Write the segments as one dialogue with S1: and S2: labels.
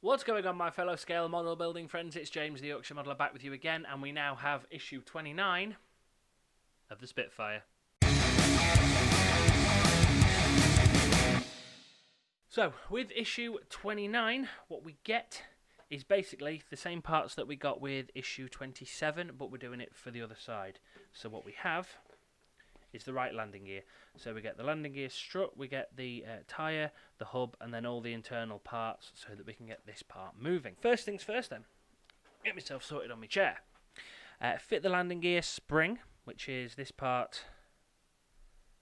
S1: What's going on, my fellow scale model building friends? It's James, the Yorkshire Modeller, back with you again, and we now have issue 29 of the Spitfire. So, with issue 29, what we get is basically the same parts that we got with issue 27, but we're doing it for the other side. So what we have is the right landing gear. So we get the landing gear strut, we get the tyre, the hub, and then all the internal parts so that we can get this part moving. First things first then, get myself sorted on my chair. Fit the landing gear spring, which is this part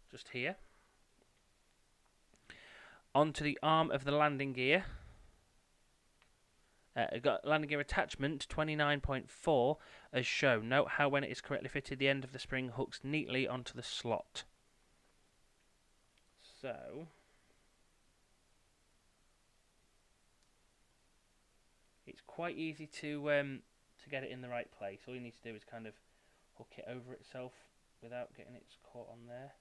S1: just here, onto the arm of the landing gear. Got landing gear attachment 29.4 as shown. Note how when it is correctly fitted, the end of the spring hooks neatly onto the slot. So it's quite easy to get it in the right place. All you need to do is kind of hook it over itself without getting it caught on there.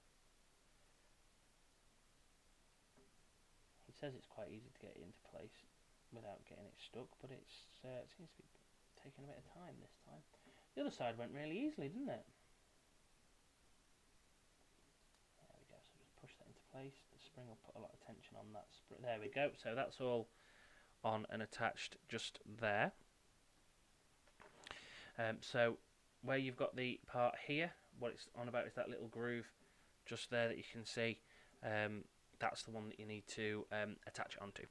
S1: He says it's quite easy to get it into place without getting it stuck, but it seems to be taking a bit of time this time. The other side went really easily, didn't it? There we go, so just push that into place. The spring will put a lot of tension on that spring. There we go, so that's all on and attached just there. So where you've got the part here, what it's on about is that little groove just there that you can see. That's the one that you need to attach it onto.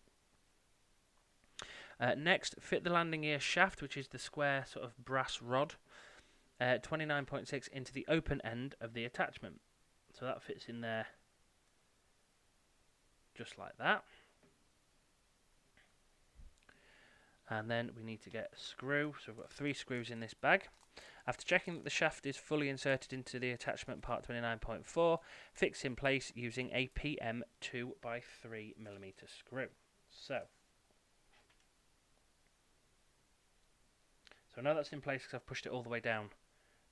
S1: Next, fit the landing gear shaft, which is the square sort of brass rod, 29.6 into the open end of the attachment. So that fits in there just like that. And then we need to get a screw. So we've got 3 screws in this bag. After checking that the shaft is fully inserted into the attachment part 29.4, fix in place using a PM 2x3mm screw. So now that's in place because I've pushed it all the way down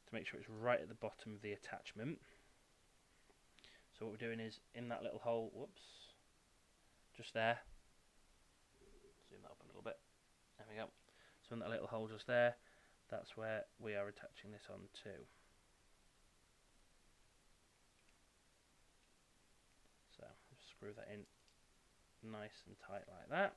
S1: to make sure it's right at the bottom of the attachment. So what we're doing is in that little hole, whoops, just there. Zoom that up a little bit. There we go. So in that little hole just there, that's where we are attaching this on to. So just screw that in nice and tight like that.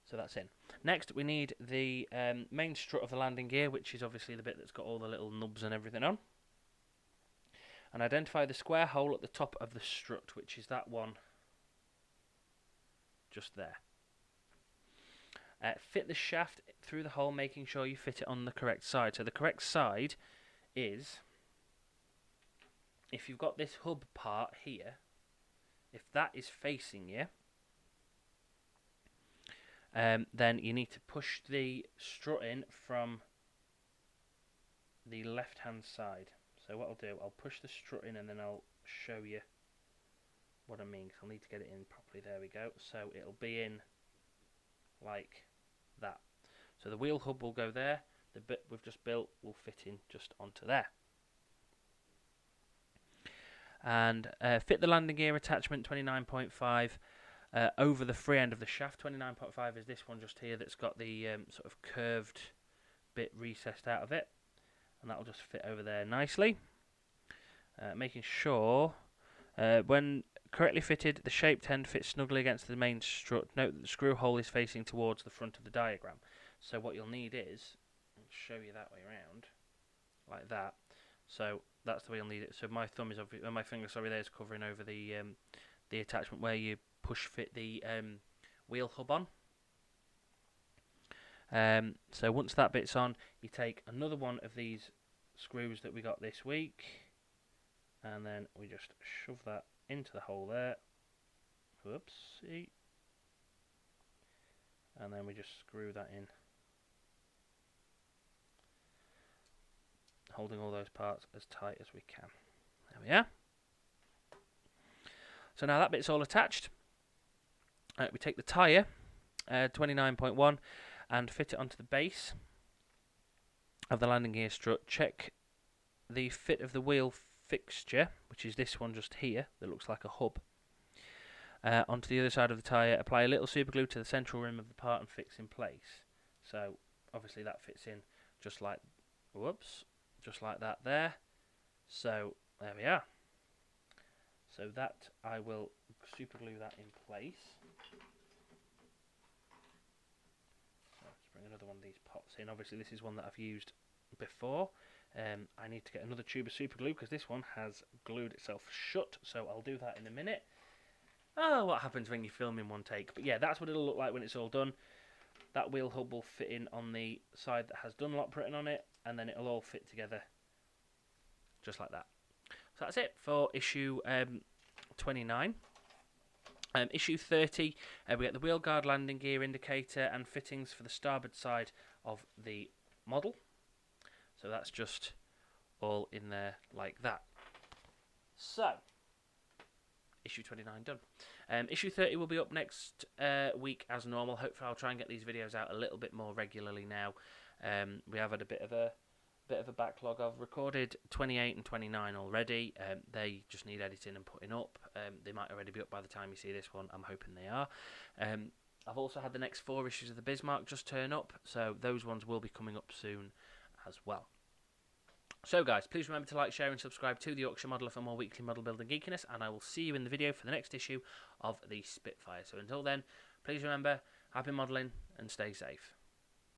S1: So that's in. Next we need the main strut of the landing gear, which is obviously the bit that's got all the little nubs and everything on. And identify the square hole at the top of the strut, which is that one just there. Fit the shaft through the hole, making sure you fit it on the correct side. So the correct side is, if you've got this hub part here, if that is facing you, then you need to push the strut in from the left hand side. So what I'll do, I'll push the strut in and then I'll show you what I mean, because I'll need to get it in properly. There we go. So it'll be in like that. So the wheel hub will go there, the bit we've just built will fit in just onto there. And fit the landing gear attachment 29.5 over the free end of the shaft. 29.5 is this one just here that's got the sort of curved bit recessed out of it, and that'll just fit over there nicely. Making sure when correctly fitted, the shaped end fits snugly against the main strut. Note that the screw hole is facing towards the front of the diagram. So what you'll need is, I'll show you that way around, like that. So that's the way you'll need it. So my thumb is my finger, sorry, there is covering over the attachment where you push fit the wheel hub on. So once that bit's on, you take another one of these screws that we got this week, and then we just shove that into the hole there. Whoopsie. And then we just screw that in, holding all those parts as tight as we can. There we are. So now that bit's all attached. We take the tyre, 29.1, and fit it onto the base of the landing gear strut. Check the fit of the wheel fixture, which is this one just here that looks like a hub. onto the other side of the tyre, apply a little super glue to the central rim of the part and fix in place. So obviously that fits in just like, just like that there. So there we are. So that I will super glue that in place. So let's bring another one of these pots in. Obviously this is one that I've used before. I need to get another tube of super glue because this one has glued itself shut, so I'll do that in a minute. Oh, what happens when you film in one take. But yeah, that's what it'll look like when it's all done. That wheel hub will fit in on the side that has Dunlop written on it, and then it'll all fit together just like that. So that's it for issue 29. Issue 30, we get the wheel guard, landing gear indicator and fittings for the starboard side of the model. So that's just all in there like that. So, issue 29 done. Issue 30 will be up next week as normal. Hopefully I'll try and get these videos out a little bit more regularly now. We have had a bit of a backlog. I've recorded 28 and 29 already. They just need editing and putting up. They might already be up by the time you see this one. I'm hoping they are. I've also had the next 4 issues of the Bismarck just turn up, so those ones will be coming up soon as well. So guys, please remember to like, share and subscribe to the Yorkshire Modeller for more weekly model building geekiness, and I will see you in the video for the next issue of the Spitfire. So until then, please remember, happy modelling and stay safe.